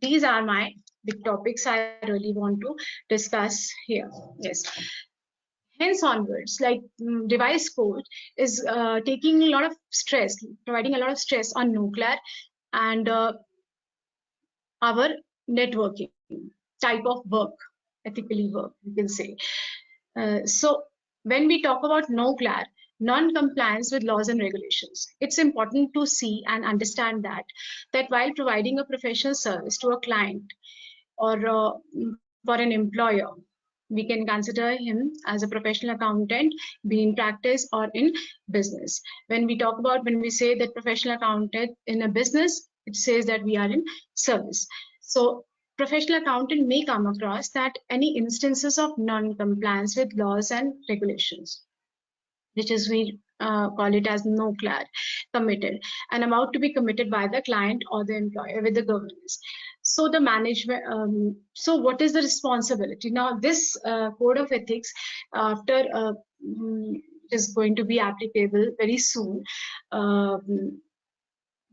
these are my big topics I really want to discuss here. Yes. Hence onwards, like device code is taking a lot of stress, providing a lot of stress on NOCLAR and our networking type of work, ethically work, you can say. So when we talk about NOCLAR, non-compliance with laws and regulations, it's important to see and understand that while providing a professional service to a client or for an employer, we can consider him as a professional accountant, be in practice or in business. When we say that professional accountant in a business, it says that we are in service. So professional accountant may come across that any instances of non-compliance with laws and regulations, which is we call it as NOCLAR, committed and about to be committed by the client or the employer with the governance. So the management, so what is the responsibility? Now this code of ethics, after is going to be applicable very soon,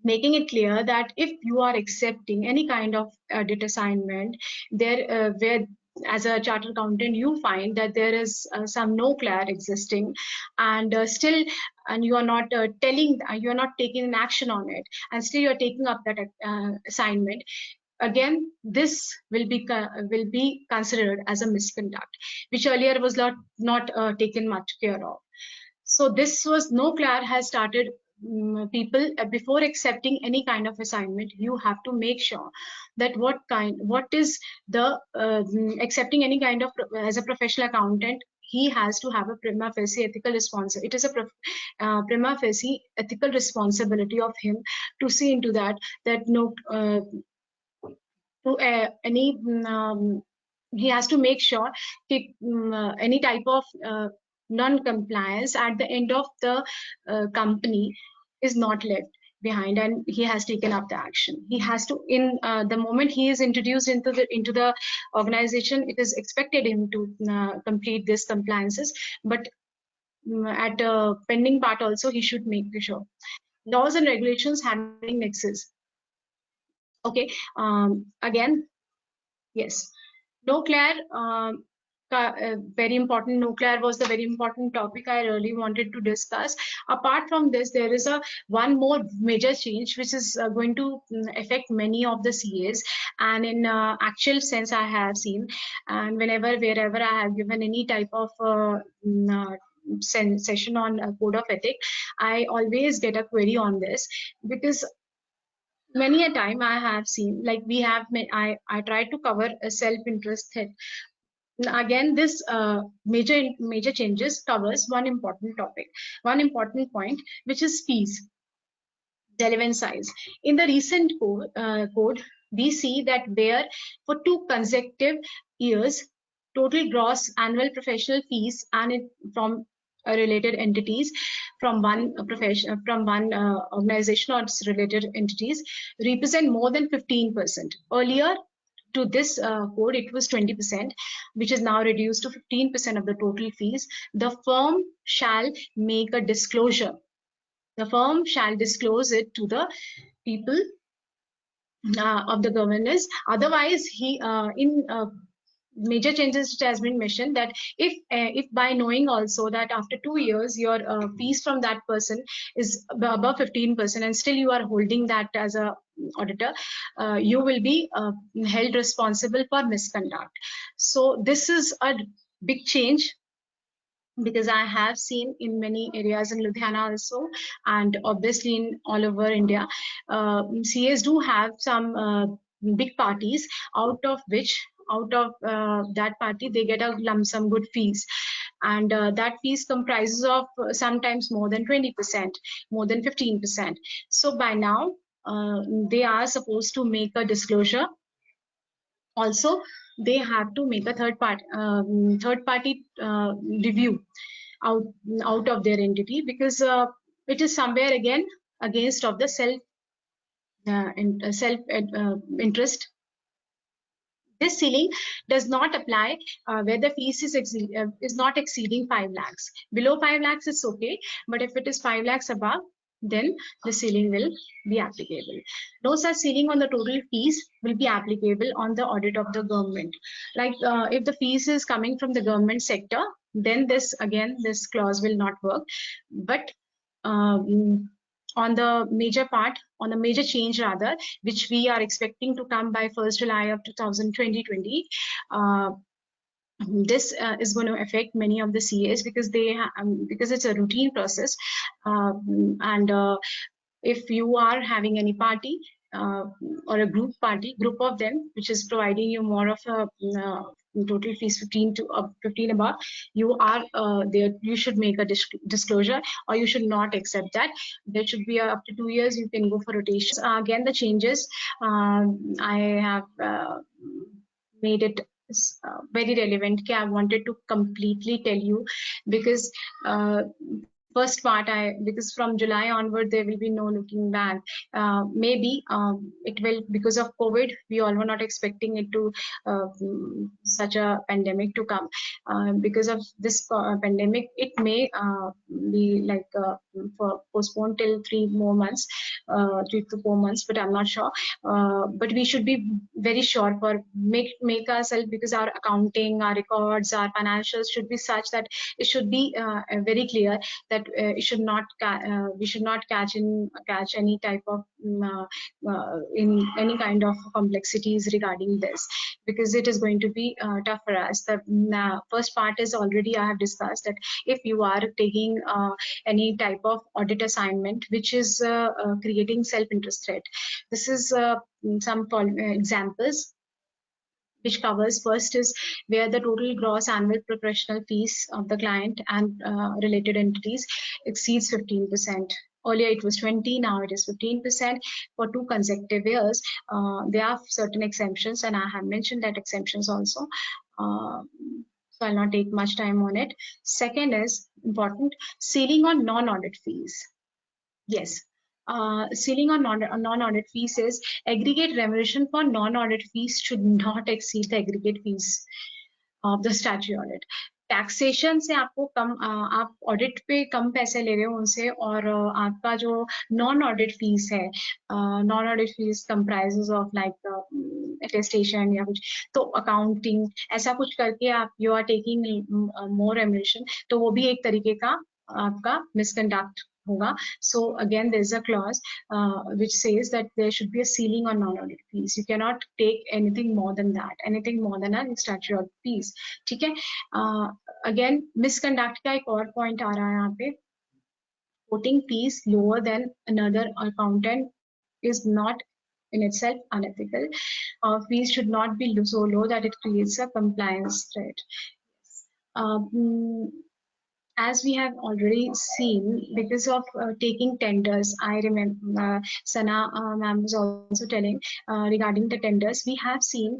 making it clear that if you are accepting any kind of audit assignment, there where as a chartered accountant you find that there is some NOCLAR existing, and still and you are not you are not taking an action on it, and still you are taking up that assignment, again this will be considered as a misconduct, which earlier was not taken much care of. So this was NOCLAR has started people before accepting any kind of assignment. You have to make sure that what is the accepting any kind of as a professional accountant, he has to have a prima facie ethical responsibility. It is a prima facie ethical responsibility of him to see into that no to any he has to make sure any type of non-compliance at the end of the company is not left behind, and he has taken up the action. He has to, in the moment he is introduced into the organization, it is expected him to complete this compliances, but at a pending part also he should make sure. Laws and regulations having nexus. Okay, again, yes, NOCLAR, very important. NOCLAR was the very important topic I really wanted to discuss. Apart from this, there is one more major change which is going to affect many of the CAs, and in actual sense I have seen, and wherever I have given any type of session on code of ethics, I always get a query on this, because many a time I have seen, like I try to cover a self-interest threat. Again, this major changes covers one important topic, one important point, which is fees, relevant size. In the recent code, we see that where for 2 consecutive years, total gross annual professional fees and from related entities from one organization or related entities represent more than 15%. Earlier to this code, it was 20%, which is now reduced to 15% of the total fees. The firm shall make a disclosure. The firm shall disclose it to the people of the governance. Otherwise, major changes which has been mentioned, that if by knowing also that after 2 years your fees from that person is above 15% and still you are holding that as a auditor, you will be held responsible for misconduct. So this is a big change, because I have seen in many areas in Ludhiana also, and obviously in all over India, CAs do have some big parties, out of that party they get a lump sum good fees, and that fees comprises of sometimes more than 20%, more than 15%. So by now they are supposed to make a disclosure. Also, they have to make a third party review out of their entity, because it is somewhere again against of the self interest. This ceiling does not apply where the fees is not exceeding 5 lakhs. Below 5 lakhs it's okay, but if it is 5 lakhs above, then the ceiling will be applicable. No such ceiling on the total fees will be applicable on the audit of the government. Like if the fees is coming from the government sector, then this clause will not work. But on the major part, on the major change rather, which we are expecting to come by 1st July of 2020, this is going to affect many of the CAs because because it's a routine process, and if you are having any party or a group of them, which is providing you more of a total fees 15 above, you are there. You should make a disclosure, or you should not accept that. There should be up to 2 years. You can go for rotation. Again, the changes I have made it very relevant. I wanted to completely tell you because first part, because from July onward there will be no looking back. Maybe it will, because of COVID, we all were not expecting it to such a pandemic to come. Because of this pandemic, it may be like for postponed till 3 more months, 3 to 4 months, but I'm not sure. But we should be very sure for make ourselves, because our accounting, our records, our financials should be such that it should be very clear that it should not we should not catch any type of in any kind of complexities regarding this, because it is going to be tough for us. The first part is already I have discussed, that if you are taking any type of audit assignment which is creating self-interest threat, this is some examples which covers. First is where the total gross annual professional fees of the client and related entities exceeds 15%. Earlier it was 20, now it is 15% for 2 consecutive years. There are certain exemptions, and I have mentioned that exemptions also. So I'll not take much time on it. Second is important, ceiling on non-audit fees. Yes. Ceiling on non-audit fees is aggregate remuneration for non-audit fees should not exceed the aggregate fees of the statutory audit. Taxation से आपको कम आप audit पे कम पैसे ले रहे हो उनसे, और आपका जो नॉन ऑडिट फीस है, non audit fees comprises of like attestation या कुछ, तो अकाउंटिंग ऐसा कुछ करके आप you are taking more remuneration, तो वो भी एक तरीके का आपका मिसकंडक्ट होगा. So again, there is a clause which says that there should be a ceiling on non-audit fees. You cannot take anything more than that, anything more than a statutory audit fees. ठीक है. Again, misconduct का एक और point आ रहा है यहाँ पे. Quoting fees lower than another accountant is not in itself unethical. Fees should not be so low that it creates a compliance threat. As we have already seen, because of taking tenders, I remember Sana ma'am was also telling regarding the tenders, we have seen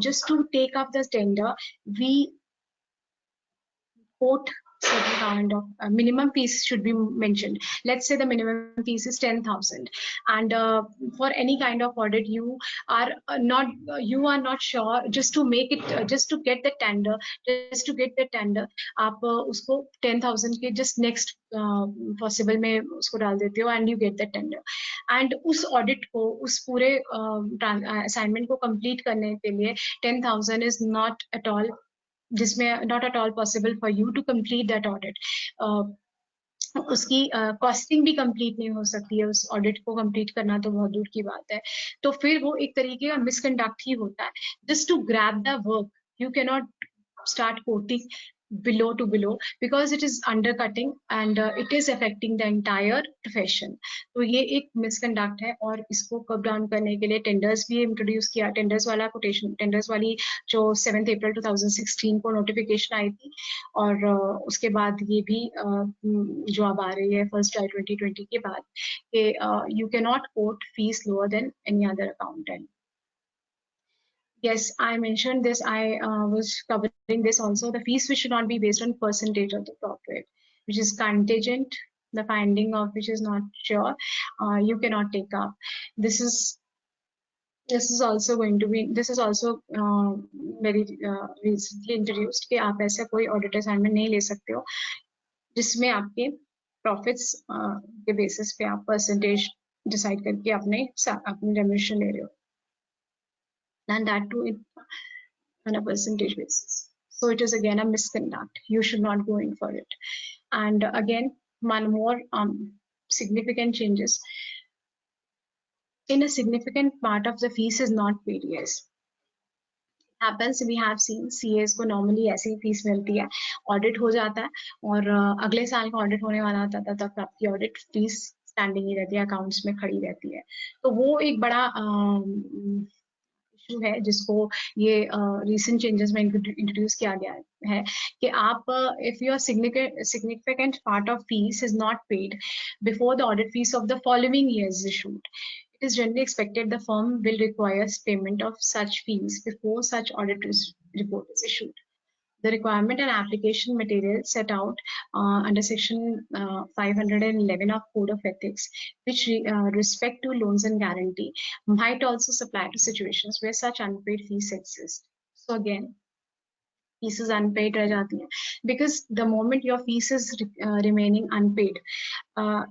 just to take up the tender, we quote certain kind of minimum fees should be mentioned. Let's say the minimum fees is 10,000, and for any kind of audit, you are not sure, just to make it, just to get the tender, आप उसको 10,000 के just next possible में उसको डाल देते हो, and you get the tender. And उस audit को, उस पूरे assignment को complete करने के लिए 10,000 is not at all, जिसमें not at all possible for you to complete that audit. उसकी कॉस्टिंग भी कंप्लीट नहीं हो सकती है, उस ऑडिट को कंप्लीट करना तो बहुत दूर की बात है. तो फिर वो एक तरीके का मिसकंडक्ट ही होता है. Just to grab the work, you can not start quoting below to below, because it is undercutting and it is affecting the entire profession. तो ये एक मिसकंडक्ट है, और इसको कब डाउन करने के लिए टेंडर्स भी इंट्रोड्यूस किया. टेंडर्स वाला कोटेशन, टेंडर्स वाली जो 7 अप्रैल 2016 को नोटिफिकेशन आई थी, और उसके बाद ये भी जो अब आ रही है 1 जुलाई 2020 के बाद, कि you cannot quote fees lower than any other accountant. Yes, I mentioned this. I was covering this also. The fees which should not be based on percentage of the profit, which is contingent, the finding of which is not sure, you cannot take up. This is also going to be. This is also very recently introduced कि आप ऐसा कोई audit assignment नहीं ले सकते हो जिसमें आपके प्रॉफिट्स के बेसिस पे आप परसेंटेज डिसाइड करके अपने रेम्यूनरेशन ले रहे हो, and that too on a percentage basis. So it is again a misconduct. You should not go in for it. And again, one more significant changes. In a significant part of the fees is not paid. Yes, happens. We have seen CAs को normally ऐसी fees मिलती है, audit हो जाता है और अगले साल का ऑडिट होने वाला होता है, तब आपकी ऑडिट फीस स्टैंडिंग ही रहती है, अकाउंट्स में खड़ी रहती है. तो वो एक बड़ा इशू है जिसको ये रिसेंट चेंजेस में इंट्रोड्यूस किया गया है कि आप if your significant part of fees is not paid before the audit fees of the following year is issued, it is generally expected the firm will require payment of such fees before such audit report is issued. The requirement and application material set out under section 511 of Code of Ethics, which respect to loans and guarantee, might also apply to situations where such unpaid fees exist. So again, fees is unpaid रह जाती है, because the moment your fees is remaining unpaid,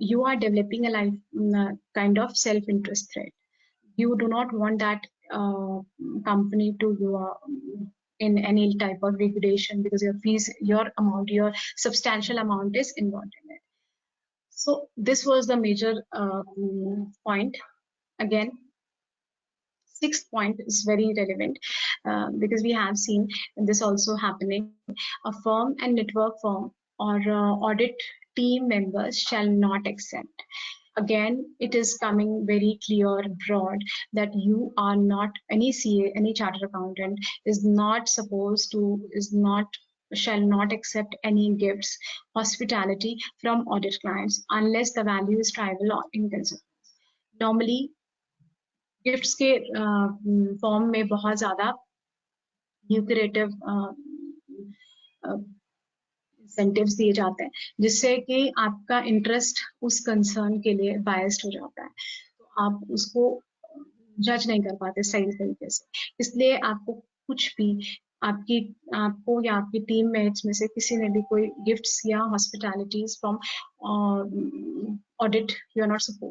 you are developing a life kind of self-interest threat. You do not want that company to in any type of liquidation because your fees, your amount, your substantial amount is involved in it. So this was the major point. Again, sixth point is very relevant because we have seen this also happening. A firm and network firm or audit team members shall not accept. Again, it is coming very clear, broad, that you are not, any CA, any chartered accountant is not supposed to, shall not accept any gifts, hospitality from audit clients unless the value is trivial or inconsequential. Normally, gifts के form में बहुत ज़्यादा lucrative incentives दिए जाते हैं, जिससे कि आपका इंटरेस्ट उस कंसर्न के लिए बायस्ड हो जाता है, तो आप उसको जज नहीं कर पाते सही तरीके से. इसलिए आपको कुछ भी आपको या आपकी टीम मेट्स में से किसी ने भी कोई गिफ्ट्स या hospitalities from audit, you are not suppose